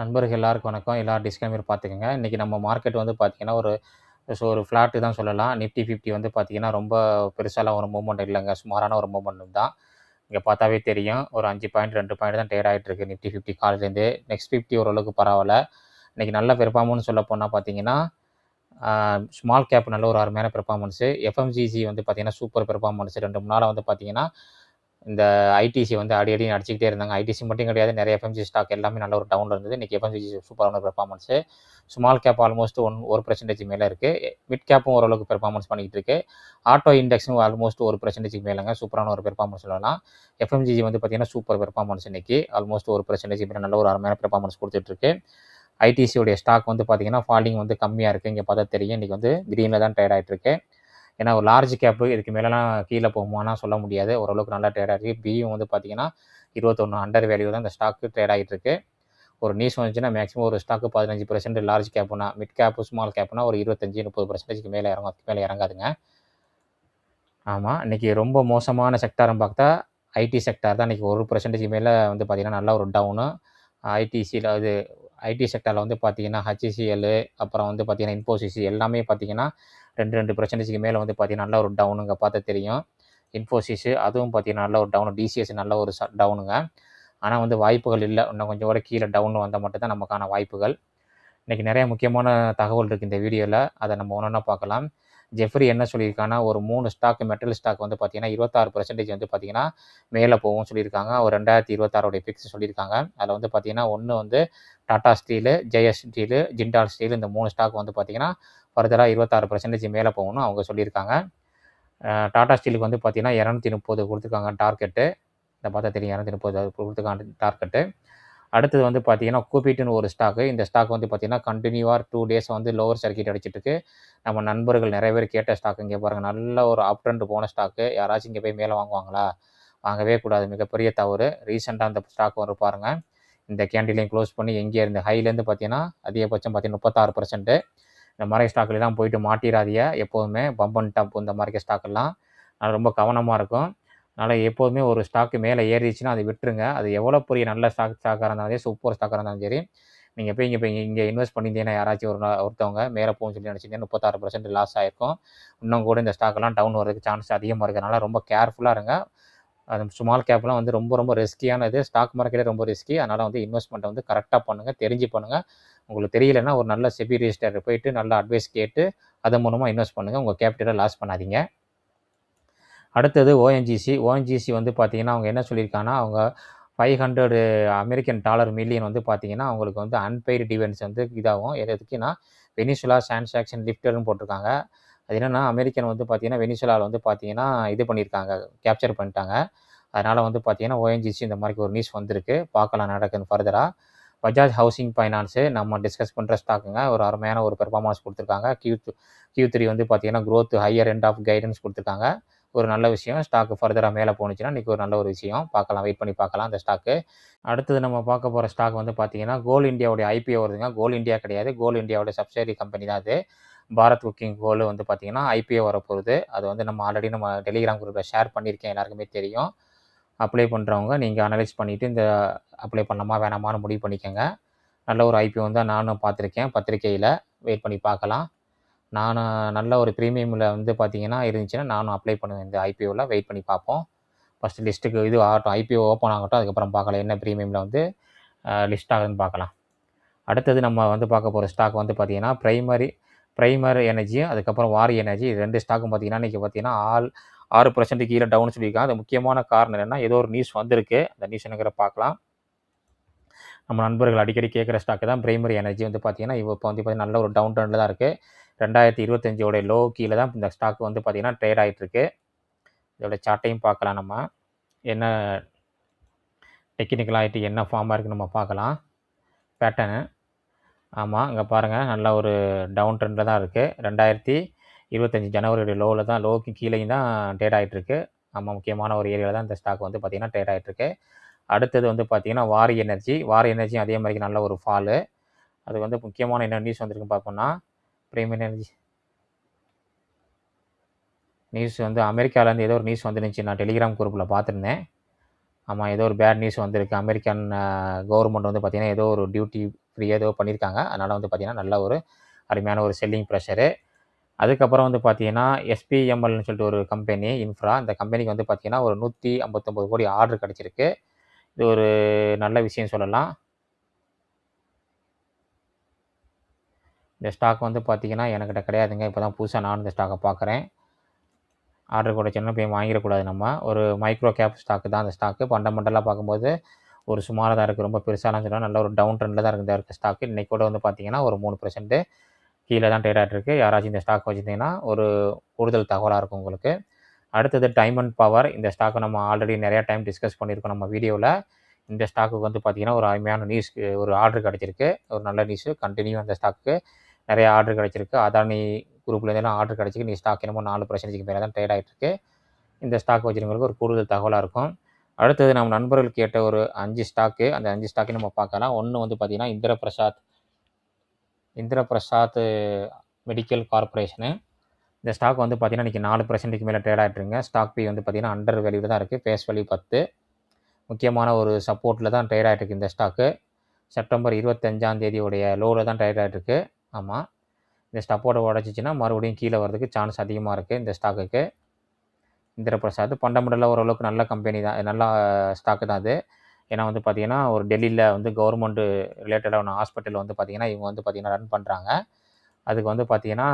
நண்பர்கள் எல்லாருக்கும் வணக்கம். எல்லாரும் டிஸ்க்ளைமர் பார்த்துக்கங்க. இன்னைக்கு நம்ம மார்க்கெட் வந்து பார்த்தீங்கன்னா, ஒரு ஃப்ளாட்டு தான் சொல்லலாம். நிஃப்டி 50 வந்து பார்த்தீங்கன்னா, ரொம்ப பெருசாலாம் ஒரு மூவ்மெண்ட் இல்லங்க. சுமாரான ஒரு மூவ்மெண்ட் தான். இங்க பார்த்தாவே தெரியும். ஒரு 5 பாயிண்ட், 2 பாயிண்ட் தான் ட்ரேட் ஆயிட்டு இருக்கு நிஃப்டி 50 காலையிலேருந்து. நெக்ஸ்ட் 50 ஓரளவுக்கு பரவால்ல. இன்னைக்கு நல்ல பெர்ஃபார்மன்ஸ் சொல்லப்போனா பார்த்தீங்கன்னா, ஆ ஸ்மால் கேப் நல்ல ஒரு அருமையான பெர்ஃபார்மன்ஸு. எஃப்எம்சிஜி வந்து பார்த்தீங்கன்னா, சூப்பர் பெர்ஃபார்மன்ஸ். 2, 3 நாளா வந்து பார்த்தீங்கன்னா, இந்த ஐடிசி வந்து அடி அடின்னு அடிச்சுக்கிட்டே இருந்தாங்க. ஐடிசி மட்டும் கிடையாது. நிறைய எஃப்எம்சி ஸ்டாக் எல்லாமே நல்ல ஒரு டவுன்ல இருந்தது. இன்னைக்கு எஃப்எம்சிஜி சூப்பரான பெர்ஃபார்மன்ஸு. ஸ்மால் கேப் ஆல்மோஸ்ட் 1% மேல இருக்கு. மிட் கேப்பும் ஓரளவுக்கு பெர்ஃபார்மன்ஸ் பண்ணிக்கிட்டு இருக்கு. ஆட்டோ இண்டெக்ஸும் ஆல்மோஸ்ட் 1% மேலங்க. சூப்பரான ஒரு பெர்ஃபார்மன்ஸ் சொல்லலாம். எஃப்எம்சிஜி வந்து பார்த்தீங்கன்னா, சூப்பர் பெர்ஃபார்மன்ஸ் இன்னைக்கு. ஆல்மோஸ்ட் 1% மேல நல்ல ஒரு அருமையான பெர்ஃபார்மன்ஸ் குடுத்துட்டு இருக்கு. ஐடிசியோடைய ஸ்டாக் வந்து பார்த்தீங்கன்னா, ஃபாலிங் வந்து கம்மியா இருக்கு. இங்க பார்த்தா தெரியும். இன்னைக்கு வந்து கிரீன்ல தான் ட்ரேட் ஆயிட்டு இருக்கு. ஏன்னா ஒரு லார்ஜ் கேப்பு இதுக்கு மேலலாம் கீழ போகுமான்னா சொல்ல முடியாது. ஓரளவுக்கு நல்லா ட்ரேட் ஆயிருக்கு. பியும் வந்து பார்த்தீங்கன்னா, 21 அண்டர் வேல்யூ தான் இந்த ஸ்டாக் ட்ரேட் ஆகிட்டு இருக்கு. ஒரு நியூஸ் வந்துச்சுன்னா மேக்ஸிமம் ஒரு ஸ்டாக் 15% லார்ஜ் கேப்னா, மிட் கேப், ஸ்மால் கேப்னா ஒரு 25, 30% மேல இறங்கும். அதுக்கு மேல இறங்காதுங்க. ஆமா. இன்னைக்கு ரொம்ப மோசமான செக்டார்ன்னு பார்த்தா, ஐடி செக்டார் தான் இன்னைக்கு 1% மேல வந்து பார்த்தீங்கன்னா, நல்ல ஒரு டவுனு. ஐடிசில இது ஐடி செக்டார்ல வந்து பார்த்தீங்கன்னா, ஹெச்சிஎல் அப்புறம் வந்து பார்த்தீங்கன்னா, இன்ஃபோசிஸ் எல்லாமே பார்த்தீங்கன்னா, 2, 2% மேல வந்து பார்த்தீங்கன்னா, நல்ல ஒரு டவுனுங்க பார்த்தா தெரியும். இன்ஃபோசிஸ் அதுவும் பார்த்தீங்கன்னா, நல்ல ஒரு டவுனு. டிசிஎஸ் நல்ல ஒரு டவுனுங்க. ஆனா வந்து வாய்ப்புகள் இல்ல. இன்னும் கொஞ்சம் கூட கீழ டவுன் வந்தா மட்டும் தான் நமக்கான வாய்ப்புகள். இன்னைக்கு நிறைய முக்கியமான தகவல் இருக்கு இந்த வீடியோல. அத நம்ம ஒண்ணொண்ணா பார்க்கலாம். ஜெஃப்ரி என்ன சொல்லியிருக்கான்னா, ஒரு 3 ஸ்டாக் மெட்டல் ஸ்டாக் வந்து பார்த்தீங்கன்னா, 26% வந்து பார்த்தீங்கன்னா, மேல போகும்னு சொல்லியிருக்காங்க. ஒரு 2026 உடைய பிக்ஸ் சொல்லியிருக்காங்க. அதுல வந்து பார்த்தீங்கன்னா, 1 வந்து Tata steel, JS steel, Jindal steel இந்த 3 ஸ்டாக் வந்து பார்த்தீங்கன்னா, ஃபர்தரா 26% மேல போகும்னு அவங்க சொல்லியிருக்காங்க. டாடா ஸ்டீலுக்கு வந்து பார்த்தீங்கன்னா, 230 குடுத்துருக்காங்க டார்கெட்டு. இத பார்த்தா தெரியும் 230 குடுத்துருக்காங்க டார்கெட்டு. அடுத்தது வந்து பார்த்தீங்கன்னா, கூபிட்ன்னு ஒரு ஸ்டாக்கு. இந்த ஸ்டாக் வந்து பார்த்தீங்கன்னா, கன்டினியூவா 2 டேஸ் வந்து லோவர் சர்க்யூட் அடிச்சிட்டு இருக்கு. நம்ம நண்பர்கள் நெறைய பேர் கேட்ட ஸ்டாக். இங்க பாருங்க நல்ல ஒரு அப் ட்ரெண்ட் போன ஸ்டாக்கு. யாராச்சும் இங்க போய் மேல வாங்குவாங்களா? வாங்கவே கூடாது. மிகப்பெரிய தவறு. ரீசென்ட்டா அந்த ஸ்டாக் வரும் பாருங்க. இந்த கேண்டிலையும் க்ளோஸ் பண்ணி எங்கே இருந்து ஹைலேருந்து பார்த்தீங்கன்னா, அதிகபட்சம் பார்த்தீங்கன்னா 36%. இந்த மாரி ஸ்டாக்லலாம் போயிட்டு மாட்டிறாதீங்க. எப்போதுமே பம்ப் அண்ட் டம்ப் இந்த மாரி ஸ்டாக்கெல்லாம். அது ரொம்ப கவனமா இருக்கும். அதனால எப்போதுமே ஒரு ஸ்டாக் மேல ஏறிடுச்சுன்னா, அத விட்டுருங்க. அது எவ்வளோ பெரிய நல்ல ஸ்டாக்கா இருந்தாலும் சரி, சூப்பர் ஸ்டாக்கா இருந்தாலும் சரி, நீங்க போய் இங்க இன்வெஸ்ட் பண்ணியிருந்தீங்கன்னா யாராச்சும் ஒருத்தவங்க மேல போகும்ன்னு சொல்லி நினைச்சீங்கன்னா 36% லாஸ் ஆயிருக்கும். இன்னும் கூட இந்த ஸ்டாக்லாம் டவுன் வரதுக்கு சான்ஸ் அதிகமா இருக்கிறனால ரொம்ப கேர்ஃபுல்லா இருங்க. அது ஸ்மால் கேப்லாம் வந்து ரொம்ப ரொம்ப ரிஸ்கியானது. ஸ்டாக் மார்க்கெட்டே ரொம்ப ரிஸ்கி. அதனால வந்து இன்வெஸ்ட்மெண்ட்ட வந்து கரெக்ட்டா பண்ணுங்க. தெரிஞ்சு பண்ணுங்க. உங்களுக்கு தெரியலன்னா ஒரு நல்ல செபி ரிஜிஸ்டர்ட்ட போயிட்டு நல்ல அட்வைஸ் கேட்டு, அதன் மூலமா இன்வெஸ்ட் பண்ணுங்க. உங்க கேப்பிட்டல லாஸ் பண்ணாதீங்க. அடுத்தது ஓஎன்ஜிசி. ஓஎன்ஜிசி வந்து பார்த்தீங்கன்னா, அவங்க என்ன சொல்லியிருக்காங்கன்னா, அவங்க $500 அமெரிக்கன் டாலர் மில்லியன் வந்து பார்த்தீங்கன்னா, அவங்களுக்கு வந்து அன்பெய்டு டிவிடெண்ட்ஸ் வந்து இதாகும். எதுக்குன்னா, வெனிசுலா டிரான்சாக்ஷன் லிஃப்டட்ன்னு போட்டிருக்காங்க. அது என்னன்னா, அமெரிக்கன் வந்து பார்த்தீங்கன்னா, வெனிசுலால வந்து பார்த்தீங்கன்னா, இது பண்ணியிருக்காங்க, கேப்சர் பண்ணிட்டாங்க. அதனால வந்து பார்த்தீங்கன்னா, ஓஎன்ஜிசி இந்த மாரி ஒரு நியூஸ் வந்திருக்கு. பார்க்கலாம் நடக்குதுன்னு ஃபர்தரா. பஜாஜ் ஹவுசிங் ஃபைனான்ஸு நம்ம டிஸ்கஸ் பண்ற ஸ்டாக்குங்க. ஒரு அருமையான ஒரு பெர்ஃபார்மன்ஸ் குடுத்துருக்காங்க. Q3 வந்து பார்த்தீங்கன்னா, growth higher end of guidance குடுத்துருக்காங்க. ஒரு நல்ல விஷயம். ஸ்டாக் ஃபர்தரா மேல போணுச்சுன்னா, இன்னைக்கு ஒரு நல்ல ஒரு விஷயம். பார்க்கலாம். வெயிட் பண்ணி பார்க்கலாம் அந்த ஸ்டாக்கு. அடுத்தது நம்ம பார்க்க போற ஸ்டாக் வந்து பார்த்தீங்கன்னா, கோல் இண்டியாவுடைய ஐபிஓ வருதுங்க. கோல் இண்டியா கிடையாது. கோல் இண்டியாவோட சப்சிடரி கம்பெனி தான் அது. பாரத் குக்கிங் கோல் வந்து பார்த்தீங்கன்னா, ஐபிஓ வரப்போகுது. அது வந்து நம்ம டெலிகிராம் குரூப்ல ஷேர் பண்ணியிருக்கேன். எல்லாருக்குமே தெரியும். அப்ளை பண்றவங்க நீங்க அனலைஸ் பண்ணிட்டு, இந்த அப்ளை பண்ணலாமா, வேணாமான்னு முடிவு பண்ணிக்கங்க. நல்ல ஒரு ஐபிஓ தான் நானும் பார்த்துருக்கேன் பத்திரிக்கையில. வெயிட் பண்ணி பார்க்கலாம். நானும் நல்ல ஒரு பிரீமியம்ல வந்து பார்த்தீங்கன்னா, இருந்துச்சுன்னா நானும் அப்ளை பண்ணுவேன் இந்த ஐபிஓல. வெயிட் பண்ணி பார்ப்போம். ஃபர்ஸ்ட் லிஸ்ட்டுக்கு இது ஆகட்டும். ஐபிஓ ஓப்பன் ஆகட்டும். அதுக்கப்புறம் பார்க்கலாம். என்ன பிரீமியம்ல வந்து லிஸ்ட் ஆகுதுன்னு பார்க்கலாம். அடுத்தது நம்ம வந்து பார்க்க போற ஸ்டாக் வந்து பார்த்தீங்கன்னா, பிரைமர் எனர்ஜி, அதுக்கப்புறம் வாரி எனர்ஜி. இது 2 ஸ்டாக்கும் பார்த்தீங்கன்னா, இன்னைக்கு பார்த்தீங்கன்னா 6% கீழ டவுன் சொல்லியிருக்காங்க. அது முக்கியமான காரணம் என்னன்னா, ஏதோ ஒரு நியூஸ் வந்திருக்கு. அந்த நியூஸ் என்னங்கிறத பார்க்கலாம். நம்ம நண்பர்கள் அடிக்கடி கேட்குற ஸ்டாக் தான் பிரைமரி எனர்ஜி வந்து பார்த்தீங்கன்னா, இப்போ வந்து பார்த்தீங்கன்னா நல்ல ஒரு டவுன் ட்ரெண்ட்ல தான் இருக்கு. 2025 ஓட லோ கீழ தான் இந்த ஸ்டாக் வந்து பார்த்தீங்கன்னா ட்ரேட் ஆயிட்டு இருக்கு. இதோட சார்ட்டையும் பார்க்கலாம் நம்ம. என்ன டெக்னிக்கலாயிட்டு என்ன ஃபார்மா இருக்குன்னு நம்ம பார்க்கலாம். பேட்டர்னு. ஆமா, இங்க பாருங்க நல்ல ஒரு டவுன் ட்ரெண்ட்ல தான் இருக்கு. 2025 ஜனவரியோட லோவுக்கு கீழயும் தான் ட்ரேட் ஆயிட்டு இருக்கு. ஆமா, முக்கியமான ஒரு ஏரியால தான் இந்த ஸ்டாக் வந்து பார்த்தீங்கன்னா ட்ரேட் ஆயிட்டு இருக்கு. அடுத்தது வந்து பார்த்தீங்கன்னா, வாரி எனர்ஜியும் அதே மாரி நல்ல ஒரு ஃபாலு. அது வந்து முக்கியமான என்ன நியூஸ் வந்திருக்குன்னு பார்ப்போம்னா, பிரைம் எனர்ஜி நியூஸ் வந்து அமெரிக்காலேருந்து ஏதோ ஒரு நியூஸ் வந்துருந்துச்சு. நான் டெலிகிராம் குரூப்ல பார்த்துருந்தேன். ஆமாம், ஏதோ ஒரு பேட் நியூஸ் வந்திருக்கு. அமெரிக்கன் கவர்மெண்ட் வந்து பார்த்தீங்கன்னா, ஏதோ ஒரு டியூட்டி ஃப்ரீயா ஏதோ பண்ணியிருக்காங்க. அதனால வந்து பார்த்தீங்கன்னா, நல்ல ஒரு அருமையான ஒரு செல்லிங் ப்ரெஷரு. அதுக்கப்புறம் வந்து பார்த்தீங்கன்னா, எஸ்பிஎம்எல்னு சொல்லிட்டு ஒரு கம்பெனி இன்ஃப்ரா. இந்த கம்பெனிக்கு வந்து பார்த்தீங்கன்னா, ஒரு 159 கோடி ஆர்டர் கிடைச்சிருக்கு. இது ஒரு நல்ல விஷயம் சொல்லலாம். இந்த ஸ்டாக் வந்து பார்த்தீங்கன்னா, எனக்கிட்ட கிடையாதுங்க. இப்ப தான் புதுசா நானும் இந்த ஸ்டாக்க பார்க்குறேன். ஆர்டர் கிடைச்சோனே போய் வாங்கிடக்கூடாது நம்ம. ஒரு மைக்ரோ கேப் ஸ்டாக் தான் அந்த ஸ்டாக்கு. ஃபண்டமெண்டலா பார்க்கும்போது ஒரு சுமாரா தான் இருக்கு. ரொம்ப பெருசாலாம் சொல்ல நல்ல ஒரு டவுன் ட்ரெண்ட்ல தான் இருக்க ஸ்டாக்கு. இன்னைக்கு கூட வந்து பார்த்தீங்கன்னா, ஒரு 3% கீழ தான் ட்ரேட் ஆயிட்டு இருக்கு. யாராச்சும் இந்த ஸ்டாக் வச்சிருந்தீங்கன்னா, ஒரு கூடுதல் தகவலா இருக்கும் உங்களுக்கு. அடுத்தது டைமண்ட் பவர். இந்த ஸ்டாக்க நம்ம ஆல்ரெடி நெறைய டைம் டிஸ்கஸ் பண்ணியிருக்கோம் நம்ம வீடியோல. இந்த ஸ்டாக்குக்கு வந்து பார்த்தீங்கன்னா, ஒரு அருமையான ஒரு ஆர்டர் கிடைச்சிருக்கு. ஒரு நல்ல நியூஸு. கன்டினியூ அந்த ஸ்டாக்கு நெறைய ஆர்டர் கிடைச்சிருக்கு. அதானி குரூப்லேருந்துலாம் ஆர்டர் கிடைச்சிருக்கு. இன்னைக்கு ஸ்டாக் என்னமோ 4%க்கு மேல தான் ட்ரேட் ஆயிட்டு இருக்கு. இந்த ஸ்டாக் வச்சிருக்கவங்களுக்கு ஒரு கூடுதல் தகவலா இருக்கும். அடுத்தது நம்ம நண்பர்கள் கேட்ட ஒரு 5 ஸ்டாக்கு. அந்த 5 ஸ்டாக்கையும் நம்ம பார்க்கலாம். 1 வந்து பார்த்தீங்கன்னா, இந்திரபிரசாத் மெடிக்கல் கார்ப்பரேஷனு. இந்த ஸ்டாக் வந்து பார்த்தீங்கன்னா, இன்னைக்கு 4%க்கு மேல ட்ரேட் ஆயிட்டு இருக்குங்க. ஸ்டாக் பி வந்து பார்த்தீங்கன்னா, அண்டர் வேல்யூல தான் இருக்கு. Face value 10. முக்கியமான ஒரு சப்போர்ட்ல தான் ட்ரேட் ஆயிட்டு இருக்கு இந்த ஸ்டாக்கு. செப்டம்பர் 25ஆம் தேதியுடைய லோல தான் ட்ரேட் ஆயிட்டு இருக்கு. ஆமா. இந்த சப்போர்ட்ட உடைச்சுச்சுன்னா, மறுபடியும் கீழ வரதுக்கு சான்ஸ் அதிகமா இருக்கு இந்த ஸ்டாக்குக்கு. இந்திரபிரசாத் ஃபண்டமெண்டலா ஓரளவுக்கு நல்ல கம்பெனி தான். நல்ல ஸ்டாக்கு தான் அது. ஏன்னா வந்து பார்த்தீங்கன்னா, ஒரு டெல்லியில வந்து கவர்மெண்ட் ரிலேட்டடான ஹாஸ்பிட்டல் வந்து பார்த்தீங்கன்னா, இவங்க வந்து பார்த்தீங்கன்னா ரன் பண்றாங்க. அதுக்கு வந்து பார்த்தீங்கன்னா,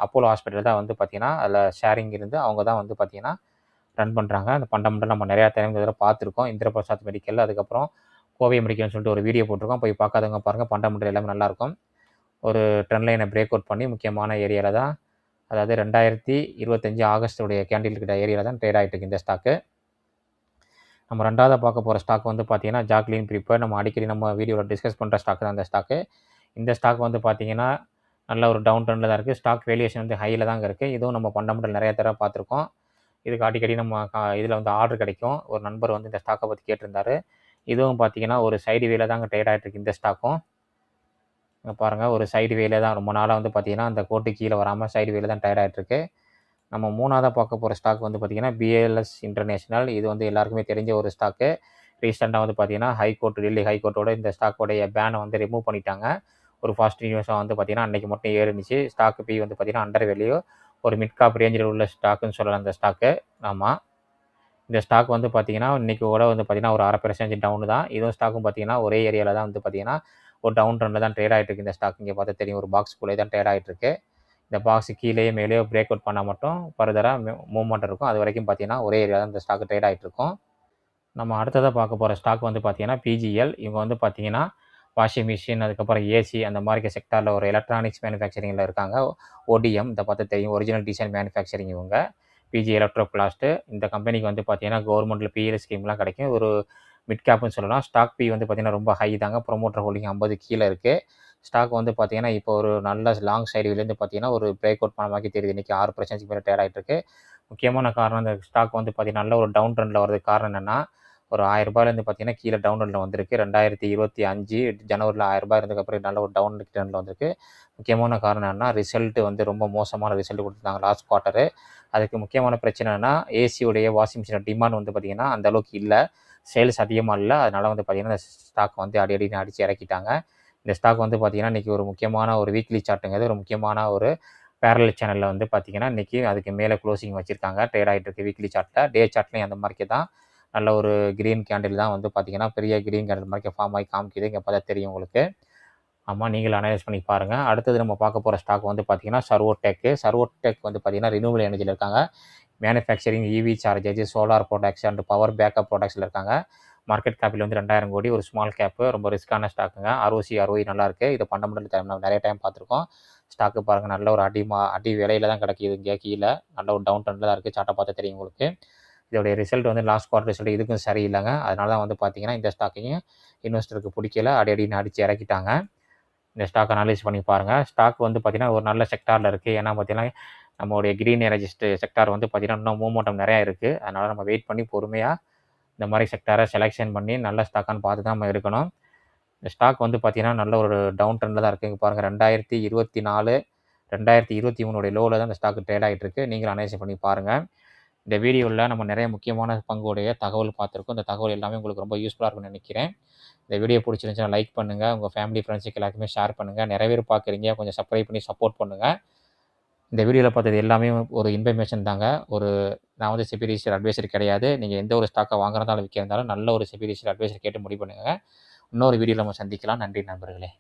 அப்போலோ ஹாஸ்பிட்டல் தான் வந்து பார்த்தீங்கன்னா, அதில ஷேரிங் இருந்து அவங்க தான் வந்து பார்த்தீங்கன்னா, ரன் பண்றாங்க. அந்த ஃபண்டமெண்டல் நம்ம நெறையா டைம் இந்த தடவ பார்த்துருக்கோம். இந்திரபிரசாத் மெடிக்கல், அதுக்கப்புறம் கோவை மெடிக்கல்னு சொல்லிட்டு ஒரு வீடியோ போட்டிருக்கோம். போய் பார்க்காதவங்க பாருங்க. ஃபண்டமெண்டல் எல்லாமே நல்லாயிருக்கும். ஒரு ட்ரெண்ட் லைன பிரேக் அவுட் பண்ணி முக்கியமான ஏரியால தான் அதாவது 2025 ஆகஸ்டுடைய கேண்டில் கிட்ட ஏரியால தான் ட்ரேட் ஆயிட்டு இருக்கு இந்த ஸ்டாக்கு. நம்ம 2வதா பார்க்க போற ஸ்டாக் வந்து பார்த்தீங்கன்னா, ஜாக்லின் பிரிப்பேர். நம்ம அடிக்கடி நம்ம வீடியோல டிஸ்கஸ் பண்ற ஸ்டாக் தான் இந்த ஸ்டாக்கு. இந்த ஸ்டாக் வந்து பார்த்தீங்கன்னா, நல்ல ஒரு டவுன் ட்ரெண்ட்ல தான் இருக்கு. ஸ்டாக் வேல்யூவேஷன் வந்து ஹைல தாங்க இருக்கு. இதுவும் நம்ம ஃபண்டமெண்டல் நெறைய தடவ பார்த்துருக்கோம். இதுக்கு அடிக்கடி நம்ம இதில வந்து ஆர்டர் கிடைக்கும். ஒரு நண்பர் வந்து இந்த ஸ்டாக்க பத்தி கேட்டிருந்தாரு. இதுவும் பார்த்தீங்கன்னா, ஒரு சைடு வேல தாங்க ட்ரேட் ஆயிட்டு இருக்கு இந்த ஸ்டாக்கும். இங்க பாருங்க ஒரு சைடு வேல தான் ரொம்ப நாளா வந்து பார்த்தீங்கன்னா, அந்த கோட்டுக்கு கீழ வராம சைடு வேல தான் ட்ரேட் ஆயிட்டு இருக்கு. நம்ம 3வதா பார்க்க போற ஸ்டாக் வந்து பார்த்தீங்கன்னா, பிஎல்எஸ் இன்டர்நேஷனல். இது வந்து எல்லாருக்குமே தெரிஞ்ச ஒரு ஸ்டாக்கு. ரீசென்ட்டா வந்து பார்த்தீங்கன்னா, டெல்லி ஹைகோர்ட்டோட இந்த ஸ்டாக்கோடைய பேன வந்து ரிமூவ் பண்ணிட்டாங்க. ஒரு பாசிட்டிவ் நியூஸா வந்து பார்த்தீங்கன்னா, அன்னைக்கு மட்டும் ஏறுனுச்சு. ஸ்டாக் பி வந்து பார்த்தீங்கன்னா, அண்டர் வேல்யூ. ஒரு மிட் கேப் ரேஞ்சில உள்ள ஸ்டாக்குன்னு சொல்லலாம் இந்த ஸ்டாக்கு. ஆமா. இந்த ஸ்டாக் வந்து பார்த்தீங்கன்னா, இன்னைக்கு கூட வந்து பார்த்தீங்கன்னா, ஒரு 1/2% டவுன் தான். இதுவும் ஸ்டாக்கும் பார்த்தீங்கன்னா, ஒரே ஏரியால தான் வந்து பார்த்தீங்கன்னா, ஒரு டவுன் ட்ரெண்ட்ல தான் ட்ரேட் ஆயிட்டு இருக்கு இந்த ஸ்டாக். இங்க பார்த்தா தெரியும். ஒரு பாக்ஸ்க்குள்ளயே தான் ட்ரேட் ஆயிட்டு இருக்கு. இந்த பாக்ஸ் கீழயோ, மேலயோ பிரேக் அவுட் பண்ணா மட்டும் ஃபர்தரா மூவ்மெண்ட் இருக்கும். அதுவரைக்கும் பார்த்தீங்கன்னா, ஒரே ஏரியால தான் இந்த ஸ்டாக் ட்ரேட் ஆயிட்டு இருக்கும். நம்ம அடுத்ததா பார்க்க போற ஸ்டாக் வந்து பார்த்தீங்கன்னா, பிஜிஎல். இவங்க வந்து பார்த்தீங்கன்னா, வாஷிங் மிஷின், அதுக்கப்புறம் ஏசி அந்த மாரி செக்டார்ல ஒரு எலக்ட்ரானிக்ஸ் மேனுஃபேக்சரிங்ல இருக்காங்க. ODM இத பார்த்தா தெரியும். ஒரிஜினல் டிசைன் மேனுஃபேக்சரிங் இவங்க. பிஜி எலக்ட்ரோ பிளாஸ்ட். இந்த கம்பெனிக்கு வந்து பார்த்தீங்கன்னா, கவர்மெண்ட்ல பிஎல் ஸ்கீம்லாம் கிடைக்கும். ஒரு மிட் கேப்னு சொல்லலாம். ஸ்டாக் பி வந்து பார்த்தீங்கன்னா, ரொம்ப ஹை தாங்க. ப்ரமோட்டர் ஹோல்டிங் 50 கீழ இருக்கு. ஸ்டாக் வந்து பார்த்தீங்கன்னா, இப்போ ஒரு நல்ல லாங் சைட்வேலேருந்து பார்த்தீங்கன்னா, ஒரு பிரேக் அவுட் பண்ண மாரி தெரியுது. இன்னைக்கு 6%க்கு மேல ட்ரேட் ஆயிட்டு இருக்கு. முக்கியமான காரணம் இந்த ஸ்டாக் வந்து பார்த்தீங்கன்னா, நல்ல ஒரு டவுன் ட்ரெண்ட்ல வரதுக்கு காரணம் என்னன்னா, ஒரு ரூ. 1000லேருந்து பார்த்தீங்கன்னா, கீழ டவுன் ட்ரெண்ட்ல வந்திருக்கு. 2025 ஜனவரில ரூ. 1000 இருந்ததுக்கப்புறம் நல்ல ஒரு டவுன் ட்ரெண்ட்ல வந்திருக்கு. முக்கியமான காரணம் என்னன்னா, ரிசல்ட் வந்து ரொம்ப மோசமான ரிசல்ட் குடுத்துருந்தாங்க லாஸ்ட் குவார்ட்டரு. அதுக்கு முக்கியமான பிரச்சனை என்னன்னா, ஏசியுடைய வாஷிங் மிஷினோட டிமாண்ட் வந்து பார்த்தீங்கன்னா, அந்த அளவுக்கு இல்ல. சேல்ஸ் அதிகமா இல்ல. அதனால வந்து பார்த்தீங்கன்னா, இந்த ஸ்டாக் வந்து அடி அடின்னு அடிச்சு இறக்கிட்டாங்க. இந்த ஸ்டாக் வந்து பார்த்தீங்கன்னா, இன்னைக்கு ஒரு முக்கியமான ஒரு வீக்லி சார்ட்டுங்க இது. ஒரு முக்கியமான ஒரு பேரலல் சேனல்ல வந்து பார்த்தீங்கன்னா, இன்னைக்கு அதுக்கு மேல குளோசிங் வச்சிருக்காங்க. ட்ரேட் ஆயிட்டு இருக்கு வீக்லி சார்ட்ல. டே சார்ட்லயும் அந்த மாரிக்கே தான். நல்ல ஒரு கிரீன் கேண்டில் தான் வந்து பார்த்தீங்கன்னா, பெரிய கிரீன் கேண்டில் மாரிக்கே ஃபார்ம் ஆகி காமிக்குது. இங்க பார்த்தா தெரியும் உங்களுக்கு. ஆமா, நீங்களும் அனலைஸ் பண்ணி பாருங்க. அடுத்தது நம்ம பார்க்க போற ஸ்டாக் வந்து பார்த்தீங்கன்னா, சர்வோடெக். சர்வோடெக் வந்து பார்த்தீங்கன்னா, ரினியூவபிள் எனர்ஜில இருக்காங்க. Manufacturing, EV chargers, solar products and power backup ப்ராடக்ட்ஸ்ல இருக்காங்க. மார்க்கெட் கேபில் வந்து 2000 கோடி. ஒரு ஸ்மால் கேப். ரொம்ப ரிஸ்க்கான ஸ்டாக்குங்க. ROC, ROE நல்லா இருக்கு. இது ஃபண்டமெண்டல் டைம் நம்ம நெறைய டைம் பார்த்துருக்கோம். ஸ்டாக் பாருங்க நல்ல ஒரு அடி விலையில தான் கிடைக்குது இங்க கீழ. நல்ல ஒரு டவுன் ட்ரெண்ட்ல தான் இருக்கு. சார்ட்ட பார்த்தா தெரியும் உங்களுக்கு. இதோடைய ரிசல்ட் வந்து லாஸ்ட் குவார்ட்டர் ரிசல்ட் இதுக்கும் சரியில்லங்க. அதனால தான் வந்து பார்த்தீங்கன்னா, இந்த ஸ்டாக்கையும் இன்வெஸ்டருக்கு புடிக்கல. அடி அடின்னு அடிச்சு இறக்கிட்டாங்க. இந்த ஸ்டாக் அனலைஸ் பண்ணி பாருங்க. ஸ்டாக் வந்து பார்த்தீங்கன்னா, ஒரு நல்ல செக்டார்ல இருக்கு. ஏன்னா பார்த்தீங்கன்னா, நம்மளுடைய கிரீன் எனர்ஜி செக்டார் வந்து பார்த்தீங்கன்னா, இன்னும் மூவ்மெண்டம் நெறையா இருக்கு. அதனால நம்ம வெயிட் பண்ணி பொறுமையா இந்த மாரி செக்டார செலக்ஷன் பண்ணி நல்ல ஸ்டாக்கான்னு பார்த்து தான் நம்ம எடுக்கணும். இந்த ஸ்டாக் வந்து பார்த்தீங்கன்னா, நல்ல ஒரு டவுன் ட்ரெண்ட்ல தான் இருக்கு. இங்க பாருங்க 2024, 2023 லோல தான் இந்த ஸ்டாக் ட்ரேட் ஆயிட்டு இருக்கு. நீங்களும் அனலைஸ் பண்ணி பாருங்க. இந்த வீடியோவில் நம்ம நிறைய முக்கியமான பங்குடைய தகவல் பார்த்துருக்கோம். இந்த தகவல் எல்லாமே உங்களுக்கு ரொம்ப யூஸ்ஃபுல்லாக இருக்கும்னு நினைக்கிறேன். இந்த வீடியோ பிடிச்சிருந்துச்சுன்னா லைக் பண்ணுங்கள், உங்கள் ஃபேமிலி ஃப்ரெண்ட்ஸுக்கு எல்லாருக்குமே ஷேர் பண்ணுங்கள். நிறைய பேர் பார்க்குறீங்க, கொஞ்சம் சப்ஸ்கிரைப் பண்ணி சப்போர்ட் பண்ணுங்கள். இந்த வீடியோவில் பார்த்தது எல்லாமே ஒரு இன்ஃபர்மேஷன் தாங்க. நான் வந்து செபி ரிஜிஸ்டர்ட் அட்வைசர் கிடையாது. நீங்கள் எந்த ஒரு ஸ்டாக்கை வாங்குறதாலும் விற்கிறதாலும் நல்ல ஒரு செபி ரிஜிஸ்டர்ட் அட்வைசர் கேட்டு முடிவு பண்ணுங்கள். இன்னொரு வீடியோவில் நம்ம சந்திக்கலாம். நன்றி நண்பர்களே.